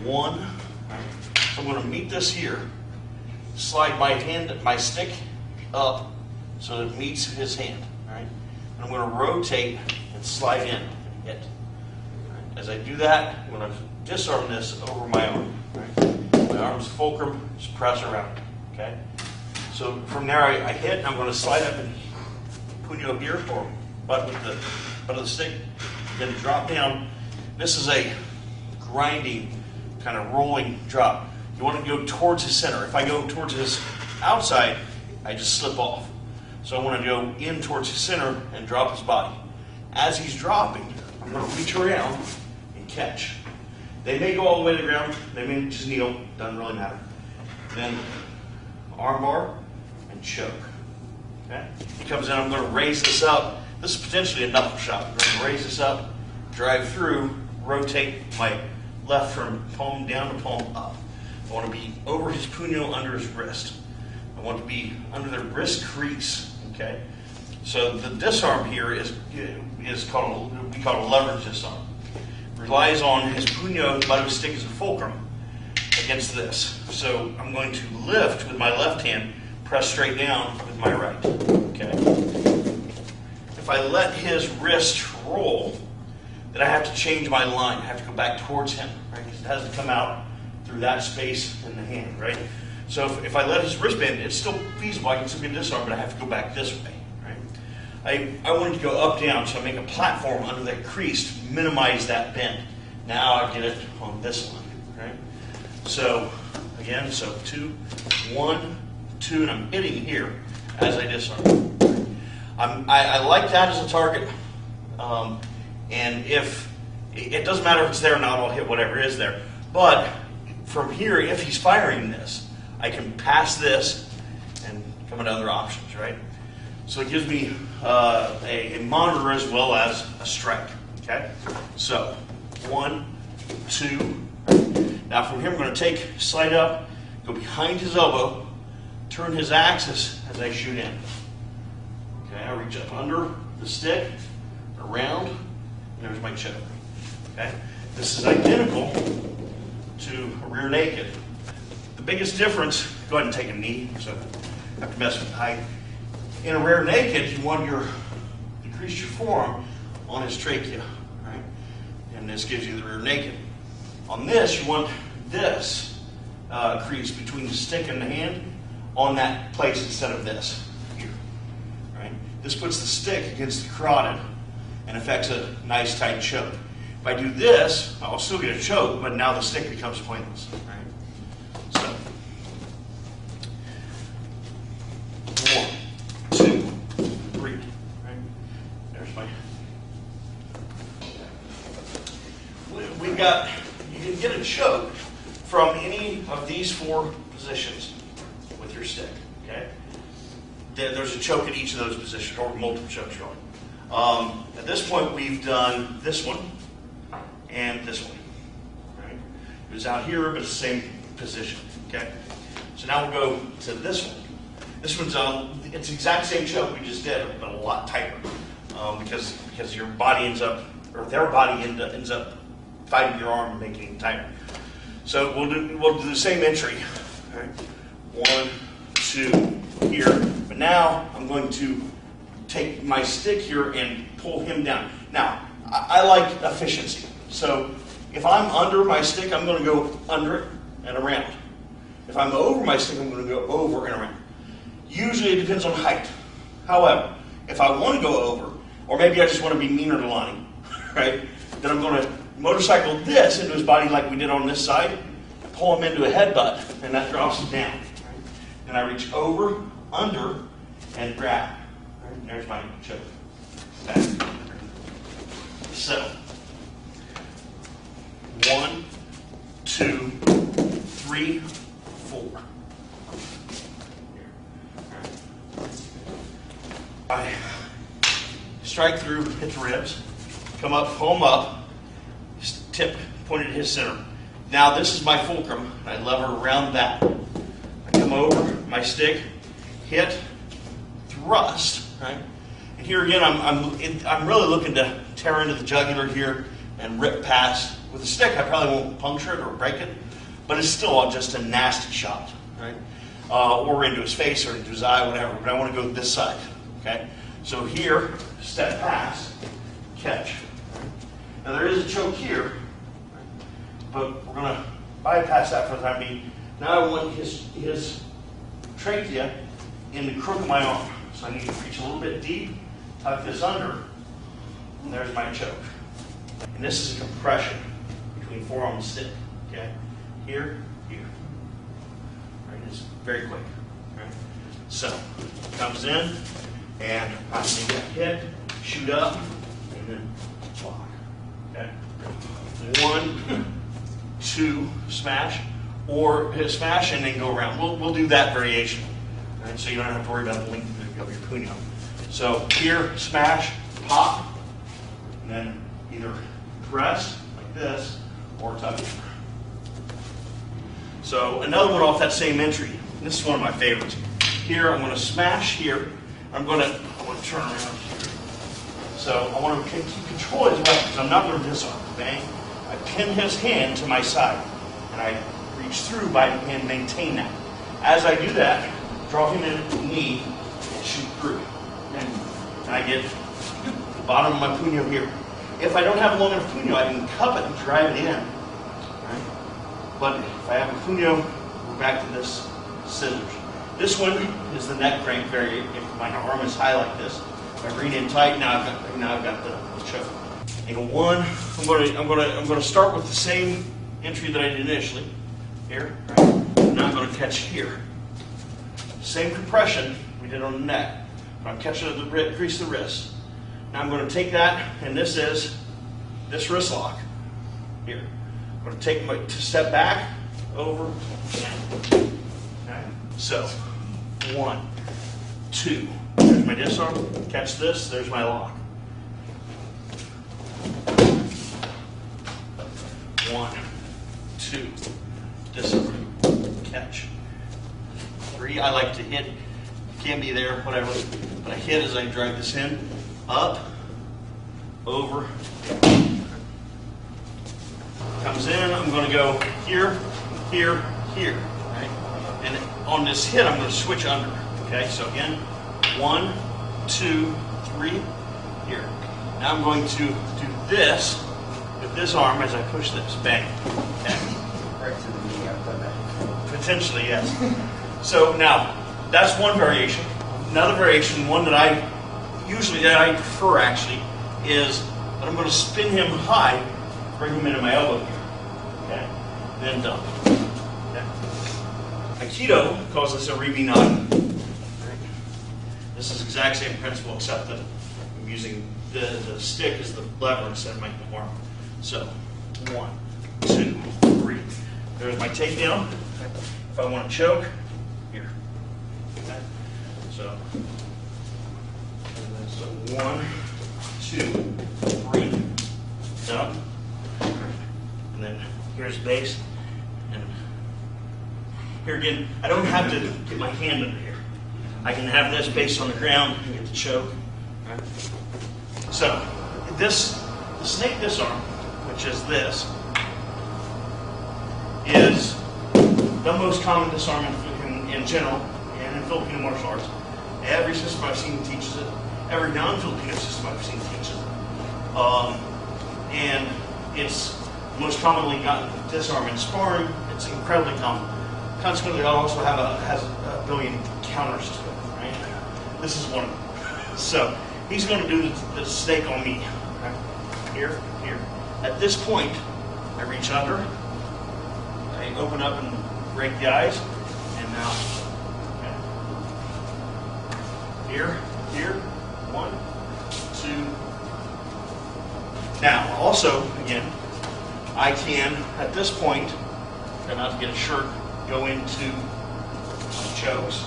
one. Right? So I'm going to meet this here, slide my stick up so it meets his hand. Right? And I'm going to rotate and slide in and hit. Right? As I do that, I'm going to disarm this over my arm. Right? My arm's fulcrum, just press around. Okay? So from there I hit, and I'm going to slide up and punyo here, or butt with the butt of the stick, then drop down. This is a grinding, kind of rolling drop. You want to go towards his center. If I go towards his outside, I just slip off. So I want to go in towards his center and drop his body. As he's dropping, I'm going to reach around and catch. They may go all the way to the ground, they may just kneel, doesn't really matter. Then arm bar and choke. Okay? He comes in, I'm going to raise this up. This is potentially a knuckle shot. I'm going to raise this up, drive through, rotate my left from palm down to palm up. I want to be over his puño, under his wrist. I want to be under the wrist crease. Okay? So the disarm here is called, we call it a leverage disarm. Relies on his puño, the butt of his stick as a fulcrum against this. So I'm going to lift with my left hand, press straight down with my right. Okay. If I let his wrist roll, then I have to change my line. I have to go back towards him. Right? It has to come out through that space in the hand. Right. So if I let his wrist bend, it's still feasible. I can still get disarm, but I have to go back this way. Right. I want it to go up down, so I make a platform under that crease to minimize that bend. Now I get it on this line. Right. So again, so 2, 1, 2, and I'm hitting here as I disarm. I like that as a target, and if it doesn't matter if it's there or not, I'll hit whatever is there. But from here, if he's firing this, I can pass this and come into other options, right? So it gives me a monitor as well as a strike. Okay, so 1, 2. Now from here, I'm going to take, slide up, go behind his elbow, turn his axis as I shoot in. Okay, I reach up under the stick, around, and there's my choke. Okay, this is identical to a rear naked. The biggest difference, go ahead and take a knee, so I have to mess with the height. In a rear naked, you want to decrease your forearm on his trachea, right? And this gives you the rear naked. On this, you want this crease between the stick and the hand on that place instead of this here, right? This puts the stick against the carotid and affects a nice tight choke. If I do this, I'll still get a choke, but now the stick becomes pointless, right? So, 1, 2, 3, right? There's my. We've got. You can get a choke from any of these 4 positions with your stick. Okay. There's a choke at each of those positions, or multiple chokes, really. At this point, we've done this one and this one. Right? It was out here, but it's the same position. Okay. So now we'll go to this one. This one's it's the exact same choke we just did, but a lot tighter, because your body ends up, or their body ends up fighting your arm and making it tighter. So we'll do the same entry. All right. 1, 2 here, but now I'm going to take my stick here and pull him down. Now I like efficiency, so if I'm under my stick, I'm going to go under it and around. If I'm over my stick, I'm going to go over and around. Usually it depends on height. However, if I want to go over, or maybe I just want to be meaner to Lonnie, right? Then I'm going to motorcycle this into his body like we did on this side, and pull him into a headbutt, and that drops him down. Right? And I reach over, under, and grab. Right? There's my choke. Back. So, 1, 2, 3, 4. I strike through, hit the ribs, come up, home up, tip pointed at his center. Now this is my fulcrum. I lever around that. I come over, my stick, hit, thrust, right? And here again, I'm really looking to tear into the jugular here and rip past With a stick, I probably won't puncture it or break it, but it's still just a nasty shot, right? Or into his face or into his eye, whatever. But I want to go this side, okay? So here, step past, catch. Now there is a choke here, but we're going to bypass that for the time being. Now I want his trachea in the crook of my arm. So I need to reach a little bit deep, tuck this under, and there's my choke. And this is a compression between forearm and stick, okay? Here, here. Right, it's very quick, right? So, comes in, and I can get hit, shoot up, and then block, okay? 1, 2, smash, or hit smash and then go around. We'll do that variation, right? So you don't have to worry about the length of your punyo. So here, smash, pop, and then either press like this or tuck it. So another one off that same entry. This is one of my favorites. Here, I'm going to smash here. I'm going to turn around here. So I want to keep control of his weapon because I'm not going to disarm. Bang. I pin his hand to my side, and I reach through and maintain that. As I do that, draw him in at the knee and shoot through. And I get the bottom of my punyo here. If I don't have a long enough punyo, I can cup it and drive it in. Right? But if I have a punyo, we're back to this scissors. This one is the neck crank variant. If my arm is high like this, if I bring it in tight, now I've got the choke. Angle 1. I'm going to start with the same entry that I did initially. Here, right? Now I'm going to catch here. Same compression we did on the neck. But I'm catching at the crease of the wrist. Now I'm going to take that, and this is this wrist lock here. I'm going to take my step back, over, and okay. So 1, 2. There's my disarm. Catch this. There's my lock. 1, 2. Disarm. Catch. 3. I like to hit. Can be there, whatever. But I hit as I drive this in. Up, over, comes in, I'm going to go here, here, here, right? And on this hit, I'm going to switch under, okay? So again, 1, 2, 3, here. Now I'm going to do this with this arm as I push this, bang, okay? Right to the knee, I've done that. Potentially, yes. So now, that's one variation. Another variation, one that I prefer actually, is that I'm going to spin him high, bring him into my elbow here, okay? Then dump. Okay? Aikido calls this a ribi nagi. Right? This is the exact same principle, except that I'm using the stick as the lever instead of my arm. So 1, 2, 3. There's my takedown. Okay? If I want to choke, here. Okay? So 1, 2, 3, dump, and then here's base, and here again, I don't have to get my hand under here. I can have this base on the ground and get the choke. Right? So the snake disarm, which is this, is the most common disarm in general and in Filipino martial arts. Every system I've seen teaches it. Every non-Filipino system I've seen teaches it. And it's most commonly gotten disarm in sparring. It's incredibly common. Consequently, it also has a billion counters to it, right? This is one of them. So he's going to do the snake on me. Okay? Here, here. At this point, I reach under, I open up and break the eyes, and now, okay. Here, here, 1, 2. Now, also, again, I can, at this point, try not to get a shirt, go into my chokes.